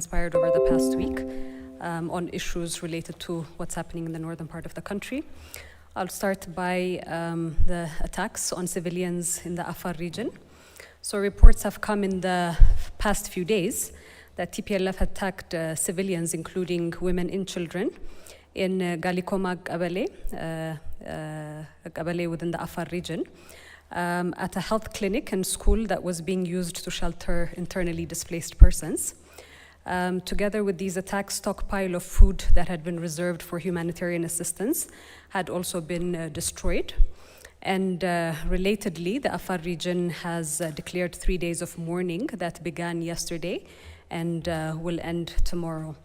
Inspired over the past week on issues related to what's happening in the northern part of the country. I'll start by the attacks on civilians in the Afar region. So reports have come in the past few days that TPLF attacked civilians, including women and children, in Galikoma Qabale within the Afar region, at a health clinic and school that was being used to shelter internally displaced persons. Together with these attacks, stockpile of food that had been reserved for humanitarian assistance had also been destroyed. And relatedly, the Afar region has declared 3 days of mourning that began yesterday and will end tomorrow.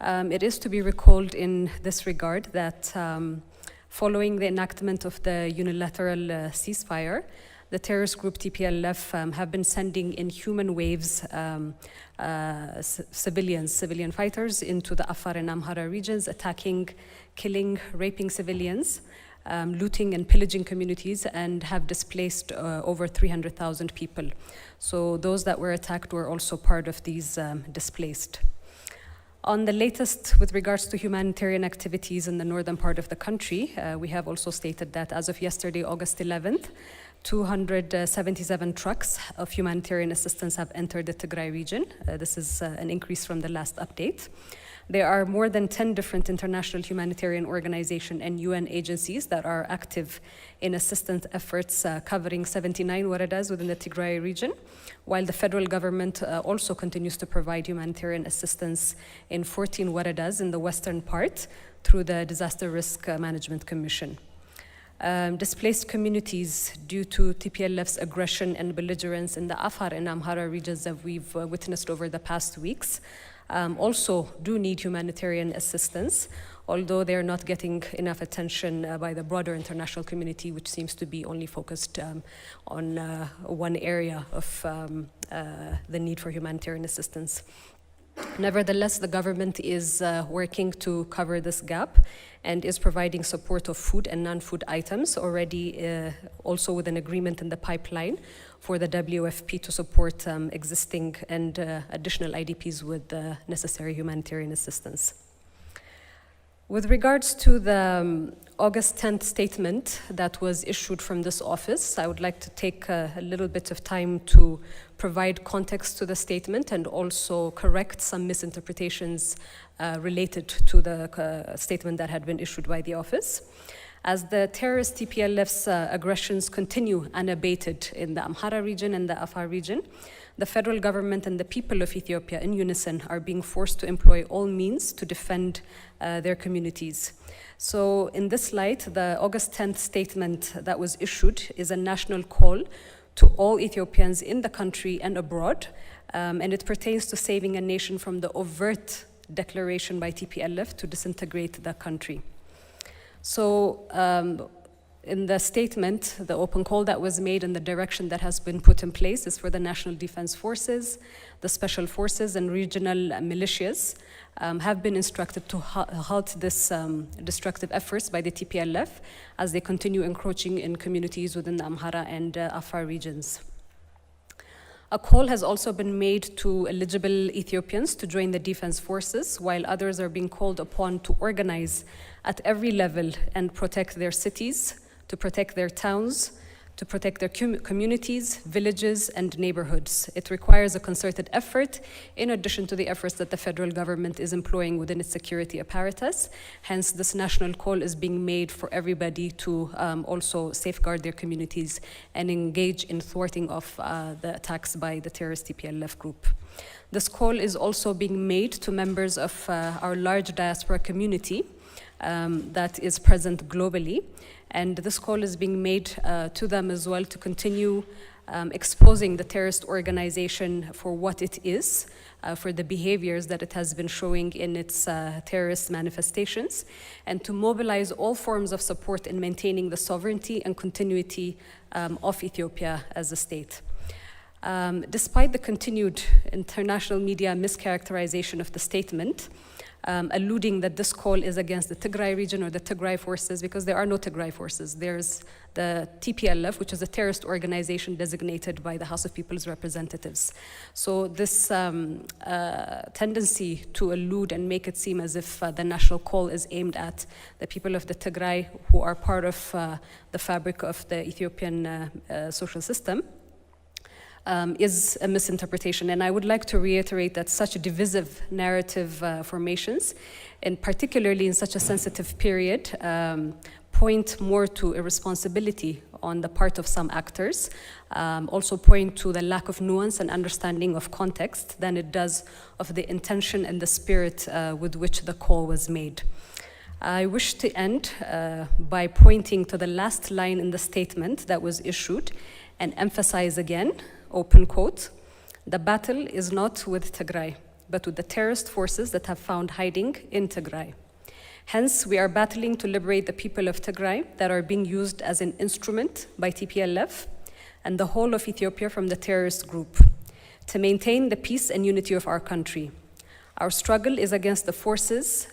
It is to be recalled in this regard that following the enactment of the unilateral ceasefire, the terrorist group TPLF have been sending in human waves civilian fighters into the Afar and Amhara regions, attacking, killing, raping civilians, looting and pillaging communities, and have displaced over 300,000 people. So those that were attacked were also part of these displaced. On the latest with regards to humanitarian activities in the northern part of the country, we have also stated that as of yesterday, August 11th, 277 trucks of humanitarian assistance have entered the Tigray region. This is an increase from the last update. There are more than 10 different international humanitarian organizations and UN agencies that are active in assistance efforts covering 79 waradas within the Tigray region, while the federal government also continues to provide humanitarian assistance in 14 waradas in the western part through the Disaster Risk Management Commission. Displaced communities due to TPLF's aggression and belligerence in the Afar and Amhara regions that we've witnessed over the past weeks also do need humanitarian assistance, although they're not getting enough attention by the broader international community, which seems to be only focused on one area of the need for humanitarian assistance. Nevertheless, the government is working to cover this gap and is providing support of food and non-food items, already also with an agreement in the pipeline for the WFP to support existing and additional IDPs with necessary humanitarian assistance. With regards to the August 10th statement that was issued from this office, I would like to take a little bit of time to provide context to the statement and also correct some misinterpretations related to the statement that had been issued by the office. As the terrorist TPLF's aggressions continue unabated in the Amhara region and the Afar region, the federal government and the people of Ethiopia in unison are being forced to employ all means to defend their communities. So in this light, the August 10th statement that was issued is a national call to all Ethiopians in the country and abroad, and it pertains to saving a nation from the overt declaration by TPLF to disintegrate the country. So in the statement, the open call that was made and the direction that has been put in place is for the National Defense Forces, the Special Forces and regional militias have been instructed to halt this destructive efforts by the TPLF as they continue encroaching in communities within the Amhara and Afar regions. A call has also been made to eligible Ethiopians to join the defense forces, while others are being called upon to organize at every level and protect their cities, to protect their towns, to protect their communities, villages, and neighborhoods. It requires a concerted effort in addition to the efforts that the federal government is employing within its security apparatus. Hence, this national call is being made for everybody to also safeguard their communities and engage in thwarting of the attacks by the terrorist TPLF group. This call is also being made to members of our large diaspora community that is present globally. And this call is being made to them as well to continue exposing the terrorist organization for what it is, for the behaviors that it has been showing in its terrorist manifestations, and to mobilize all forms of support in maintaining the sovereignty and continuity of Ethiopia as a state. Despite the continued international media mischaracterization of the statement, alluding that this call is against the Tigray region or the Tigray forces, because there are no Tigray forces. There's the TPLF, which is a terrorist organization designated by the House of People's Representatives. So this tendency to allude and make it seem as if the national call is aimed at the people of the Tigray, who are part of the fabric of the Ethiopian social system, is a misinterpretation. And I would like to reiterate that such divisive narrative formations, and particularly in such a sensitive period, point more to irresponsibility on the part of some actors, also point to the lack of nuance and understanding of context than it does of the intention and the spirit with which the call was made. I wish to end by pointing to the last line in the statement that was issued and emphasize again, open quote, "The battle is not with Tigray, but with the terrorist forces that have found hiding in Tigray. Hence, we are battling to liberate the people of Tigray that are being used as an instrument by TPLF and the whole of Ethiopia from the terrorist group, to maintain the peace and unity of our country. Our struggle is against the forces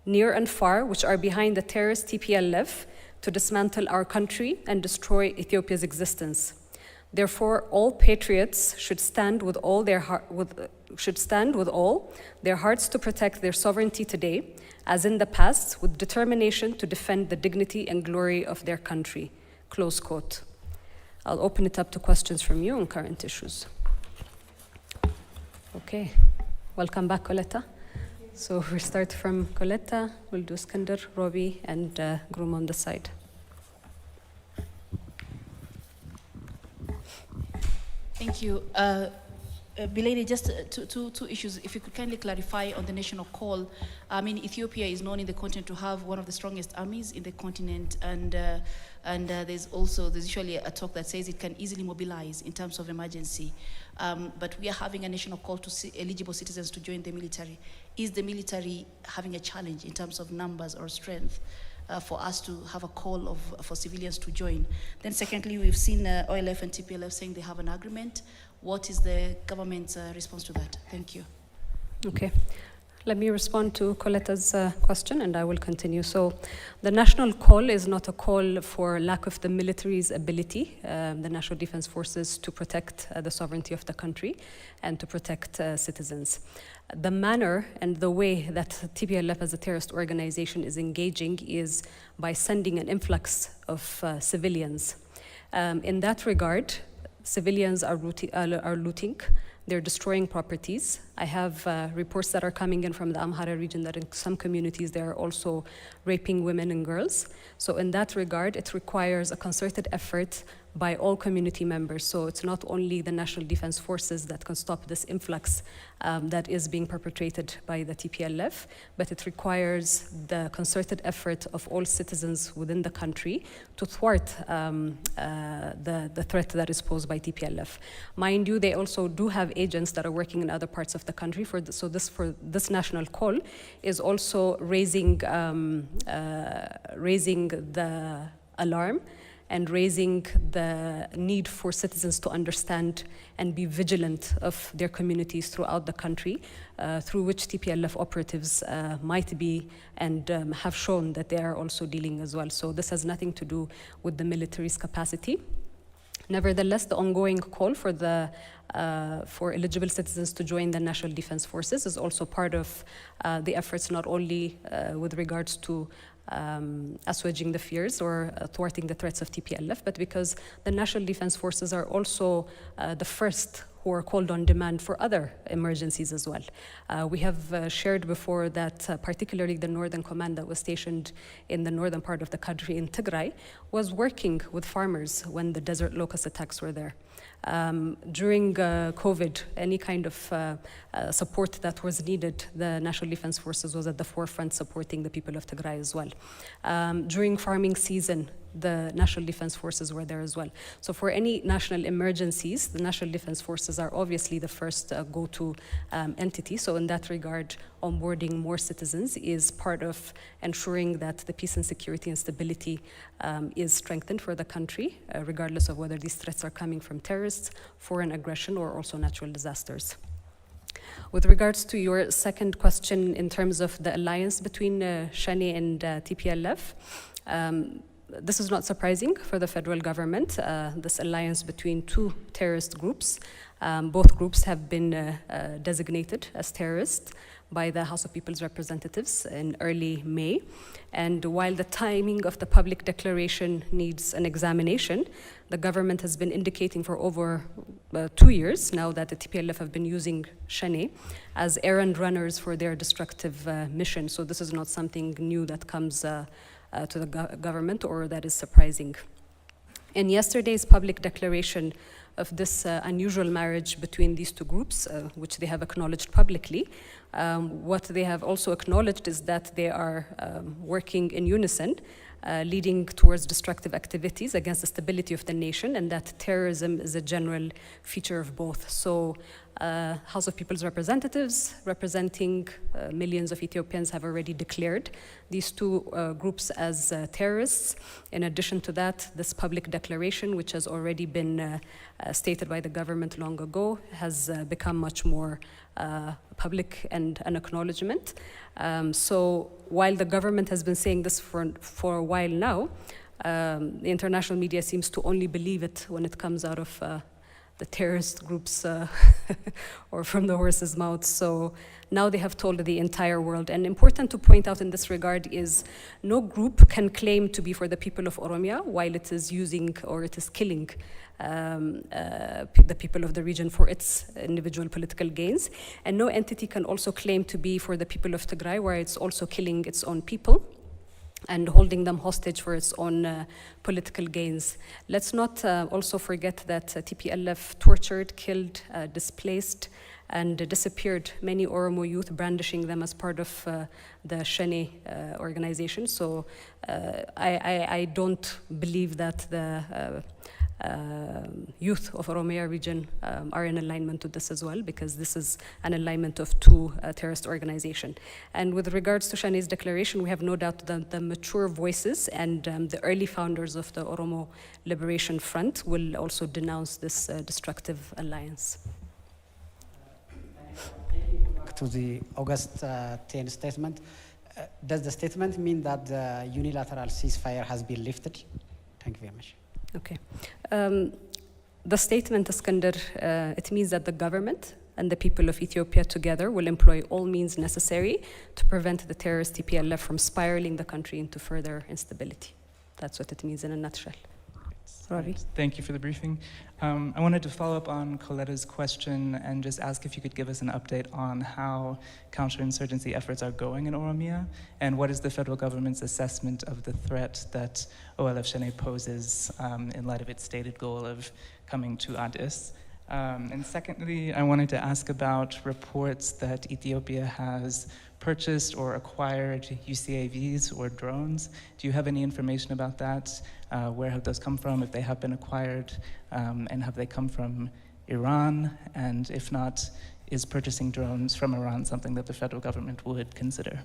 near and far which are behind the terrorist TPLF to dismantle our country and destroy Ethiopia's existence. Therefore, all patriots should stand with all their hearts to protect their sovereignty today, as in the past, with determination to defend the dignity and glory of their country." Close quote. I'll open it up to questions from you on current issues. Okay, welcome back, Coletta. So we start from Coletta, we'll do Skander, Robbie, and Groom on the side. Thank you. Bilady, just two issues. If you could kindly clarify on the national call. I mean, Ethiopia is known in the continent to have one of the strongest armies in the continent, and there's usually a talk that says it can easily mobilize in terms of emergency. But we are having a national call to eligible citizens to join the military. Is the military having a challenge in terms of numbers or strength for us to have a call for civilians to join? Then secondly, we've seen OLF and TPLF saying they have an agreement. What is the government's response to that? Thank you. Okay. Let me respond to Coletta's question, and I will continue. So the national call is not a call for lack of the military's ability, the National Defense Forces, to protect the sovereignty of the country and to protect citizens. The manner and the way that TPLF as a terrorist organization is engaging is by sending an influx of civilians. In that regard, civilians are looting. They're destroying properties. I have reports that are coming in from the Amhara region that in some communities they are also raping women and girls. So in that regard, it requires a concerted effort by all community members. So it's not only the National Defense Forces that can stop this influx that is being perpetrated by the TPLF, but it requires the concerted effort of all citizens within the country to thwart the threat that is posed by TPLF. Mind you, they also do have agents that are working in other parts of the country. For this national call is also raising the alarm and raising the need for citizens to understand and be vigilant of their communities throughout the country, through which TPLF operatives might be and have shown that they are also dealing as well. So this has nothing to do with the military's capacity. Nevertheless, the ongoing call for eligible citizens to join the National Defense Forces is also part of the efforts, not only with regards to assuaging the fears or thwarting the threats of TPLF, but because the National Defense Forces are also the first who are called on demand for other emergencies as well. We have shared before that particularly the Northern Command that was stationed in the northern part of the country in Tigray was working with farmers when the desert locust attacks were there. During COVID, any kind of support that was needed, the National Defense Forces was at the forefront supporting the people of Tigray as well. During farming season, the National Defense Forces were there as well. So for any national emergencies, the National Defense Forces are obviously the first go-to entity. So in that regard, onboarding more citizens is part of ensuring that the peace and security and stability is strengthened for the country, regardless of whether these threats are coming from terrorists, foreign aggression, or also natural disasters. With regards to your second question in terms of the alliance between Shani and TPLF, this is not surprising for the federal government, this alliance between two terrorist groups. Both groups have been designated as terrorists by the House of People's Representatives in early May. And while the timing of the public declaration needs an examination, the government has been indicating for over 2 years now that the TPLF have been using Shani as errand runners for their destructive mission. So this is not something new that comes to the government or that is surprising. In yesterday's public declaration of this unusual marriage between these two groups, which they have acknowledged publicly, what they have also acknowledged is that they are working in unison, leading towards destructive activities against the stability of the nation, and that terrorism is a general feature of both. So House of People's Representatives, representing millions of Ethiopians, have already declared these two groups as terrorists. In addition to that, this public declaration, which has already been stated by the government long ago, has become much more public and an acknowledgement. So while the government has been saying this for a while now, the international media seems to only believe it when it comes out of the terrorist groups or from the horse's mouth. So now they have told the entire world. And important to point out in this regard is no group can claim to be for the people of Oromia while it is using or it is killing the people of the region for its individual political gains. And no entity can also claim to be for the people of Tigray where it's also killing its own people and holding them hostage for its own political gains. Let's not also forget that TPLF tortured, killed, displaced, and disappeared many Oromo youth, brandishing them as part of the Shani organization. So I don't believe that the youth of Oromia region are in alignment with this as well, because this is an alignment of two terrorist organizations. And with regards to Shani's declaration, we have no doubt that the mature voices and the early founders of the Oromo Liberation Front will also denounce this destructive alliance. To the August 10 statement, does the statement mean that the unilateral ceasefire has been lifted? Thank you very much. Okay. The statement, Iskander, it means that the government and the people of Ethiopia together will employ all means necessary to prevent the terrorist TPLF from spiraling the country into further instability. That's what it means in a nutshell. Rory? Thank you for the briefing. I wanted to follow up on Coletta's question and just ask if you could give us an update on how counterinsurgency efforts are going in Oromia, and what is the federal government's assessment of the threat that OLF Shane poses in light of its stated goal of coming to Addis. And secondly, I wanted to ask about reports that Ethiopia has purchased or acquired UCAVs or drones. Do you have any information about that? Where have those come from, if they have been acquired, and have they come from Iran? And if not, is purchasing drones from Iran something that the federal government would consider?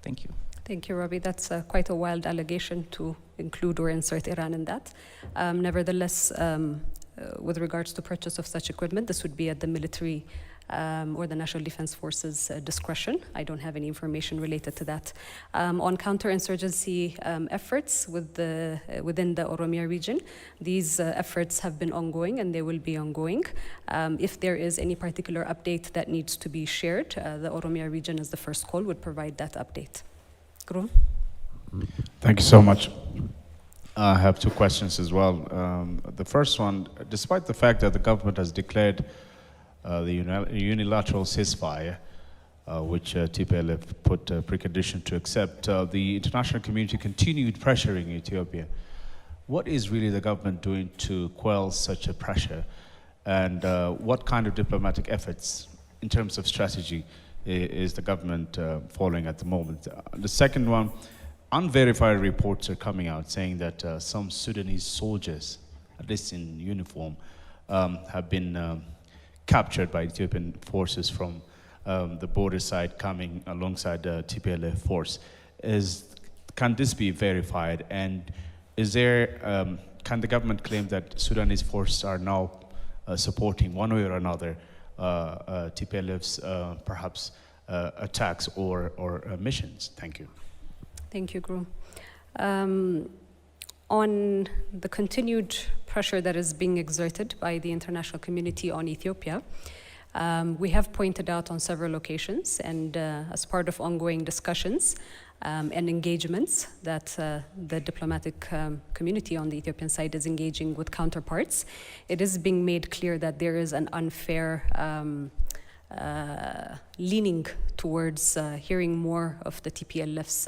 Thank you. Thank you, Robbie. That's quite a wild allegation to include or insert Iran in that. Nevertheless, with regards to purchase of such equipment, this would be at the military or the National Defense Forces discretion. I don't have any information related to that. On counterinsurgency efforts within the Oromia region, these efforts have been ongoing and they will be ongoing. If there is any particular update that needs to be shared, the Oromia region as the first call would provide that update. Grum? Thank you so much. I have two questions as well. The first one, despite the fact that the government has declared the unilateral ceasefire, which TPLF put a precondition to accept, the international community continued pressuring Ethiopia. What is really the government doing to quell such a pressure? And what kind of diplomatic efforts in terms of strategy is the government following at the moment? The second one, unverified reports are coming out saying that some Sudanese soldiers, at least in uniform, have been captured by Ethiopian forces from the border side coming alongside the TPLF force. Can this be verified? And is there, can the government claim that Sudanese forces are now supporting one way or another TPLF's perhaps attacks or missions? Thank you. Thank you, Guru. On the continued pressure that is being exerted by the international community on Ethiopia, we have pointed out on several occasions and as part of ongoing discussions and engagements that the diplomatic community on the Ethiopian side is engaging with counterparts, it is being made clear that there is an unfair leaning towards hearing more of the TPLF's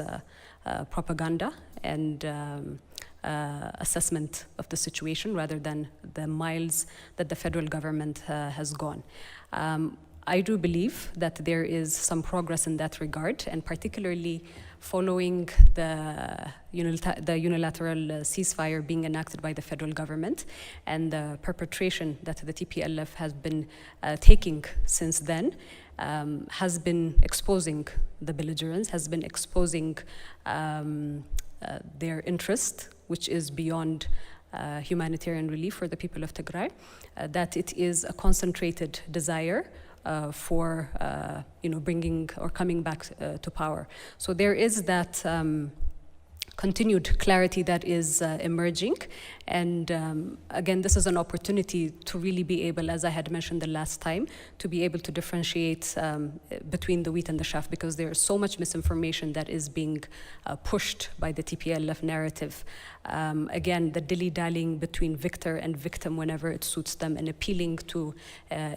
propaganda and assessment of the situation rather than the miles that the federal government has gone. I do believe that there is some progress in that regard, and particularly following the unilateral ceasefire being enacted by the federal government and the perpetration that the TPLF has been taking since then, has been exposing the belligerents, has been exposing their interest, which is beyond humanitarian relief for the people of Tigray, that it is a concentrated desire for bringing or coming back to power. So there is that continued clarity that is emerging, and again, this is an opportunity to really be able, as I had mentioned the last time, to be able to differentiate between the wheat and the chaff, because there is so much misinformation that is being pushed by the TPLF narrative. Again, the dilly-dallying between victor and victim whenever it suits them, and appealing to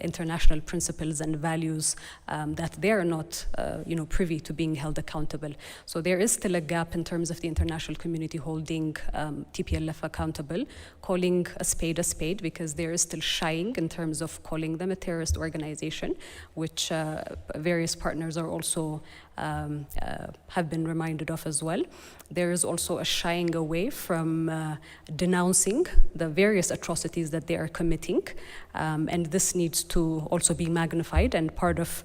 international principles and values that they are not privy to being held accountable. So there is still a gap in terms of the international community holding TPLF accountable, calling a spade, because there is still shying in terms of calling them a terrorist organization, which various partners are also have been reminded of as well. There is also a shying away from denouncing the various atrocities that they are committing, and this needs to also be magnified, and part of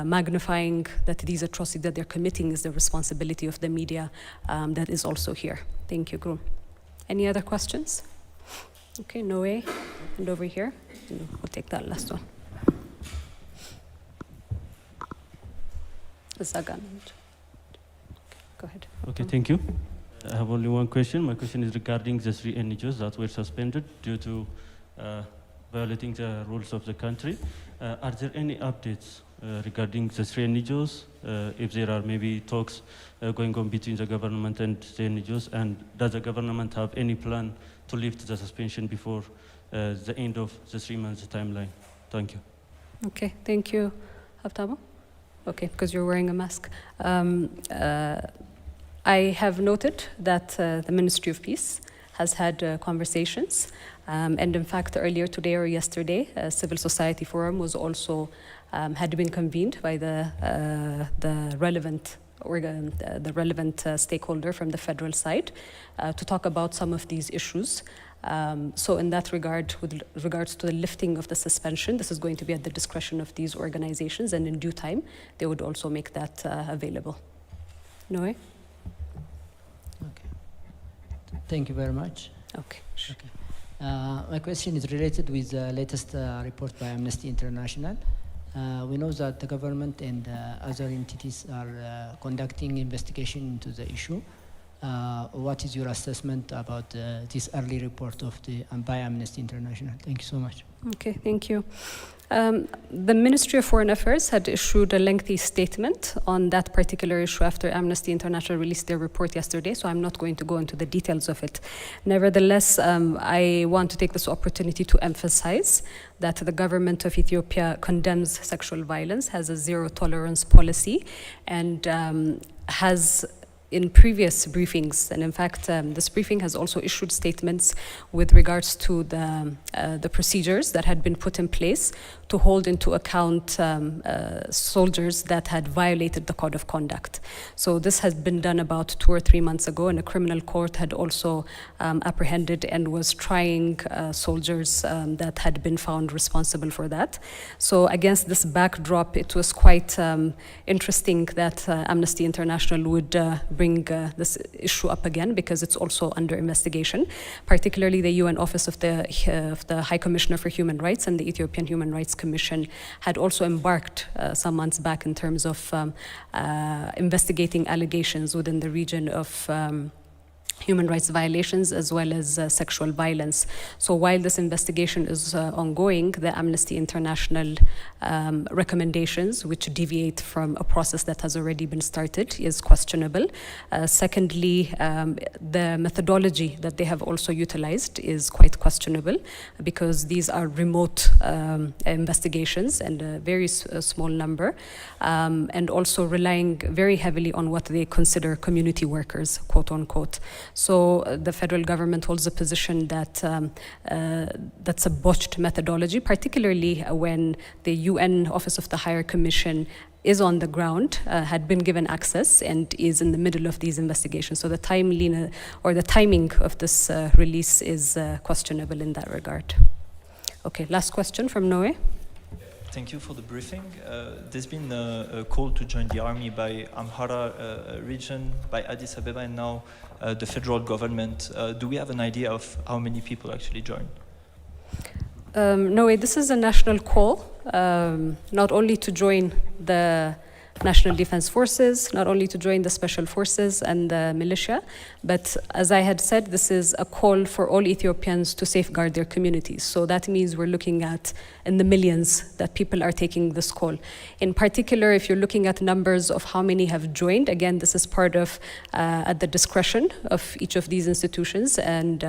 magnifying that these atrocities that they're committing is the responsibility of the media that is also here. Thank you, Guru. Any other questions? Okay, Noe, and over here, and we'll take that last one. Go ahead. Okay, thank you. I have only one question. My question is regarding the 3 NGOs that were suspended due to violating the rules of the country. Are there any updates regarding the 3 NGOs? If there are maybe talks going on between the government and the NGOs, and does the government have any plan to lift the suspension before the end of the 3 months timeline? Thank you. Okay, thank you. Haftabu? Okay, because you're wearing a mask. I have noted that the Ministry of Peace has had conversations, and in fact, earlier today or yesterday, a civil society forum was also had been convened by the relevant stakeholder from the federal side to talk about some of these issues. So in that regard, with regards to the lifting of the suspension, this is going to be at the discretion of these organizations, and in due time, they would also make that available. Noe? Okay. Thank you very much. Okay. Okay. My question is related with the latest report by Amnesty International. We know that the government and other entities are conducting investigation into the issue. What is your assessment about this early report of by Amnesty International? Thank you so much. Okay, thank you. The Ministry of Foreign Affairs had issued a lengthy statement on that particular issue after Amnesty International released their report yesterday, so I'm not going to go into the details of it. Nevertheless, I want to take this opportunity to emphasize that the government of Ethiopia condemns sexual violence, has a zero-tolerance policy, and has in previous briefings, and in fact, this briefing has also issued statements with regards to the procedures that had been put in place to hold into account soldiers that had violated the code of conduct. So this has been done about 2 or 3 months ago, and a criminal court had also apprehended and was trying soldiers that had been found responsible for that. So against this backdrop, it was quite interesting that Amnesty International would bring bring this issue up again because it's also under investigation. Particularly the UN Office of the High Commissioner for Human Rights and the Ethiopian Human Rights Commission had also embarked some months back in terms of investigating allegations within the region of human rights violations as well as sexual violence. So while this investigation is ongoing, the Amnesty International recommendations, which deviate from a process that has already been started, is questionable. Secondly, the methodology that they have also utilized is quite questionable because these are remote investigations and a very small number, and also relying very heavily on what they consider community workers, quote unquote. So the federal government holds a position that that's a botched methodology, particularly when the UN Office of the Higher Commission is on the ground, had been given access, and is in the middle of these investigations. So the timing of this release is questionable in that regard. Okay, last question from Noé. Thank you for the briefing. There's been a call to join the army by Amhara region, by Addis Ababa, and now the federal government. Do we have an idea of how many people actually join? No, this is a national call, not only to join the National Defense Forces, not only to join the Special Forces and the militia, but as I had said, this is a call for all Ethiopians to safeguard their communities. So that means we're looking at in the millions that people are taking this call. In particular, if you're looking at numbers of how many have joined, again, this is part of at the discretion of each of these institutions and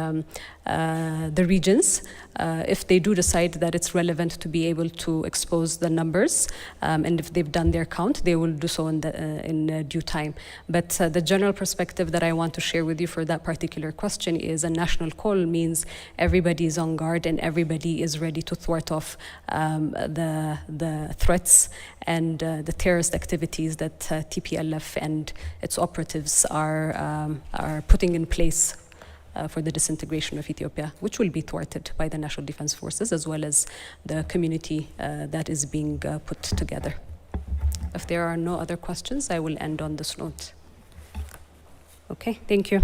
the regions, if they do decide that it's relevant to be able to expose the numbers, and if they've done their count, they will do so in due time. But the general perspective that I want to share with you for that particular question is a national call means everybody is on guard and everybody is ready to thwart off the threats and the terrorist activities that TPLF and its operatives are putting in place for the disintegration of Ethiopia, which will be thwarted by the National Defense Forces as well as the community that is being put together. If there are no other questions, I will end on this note. Okay, thank you.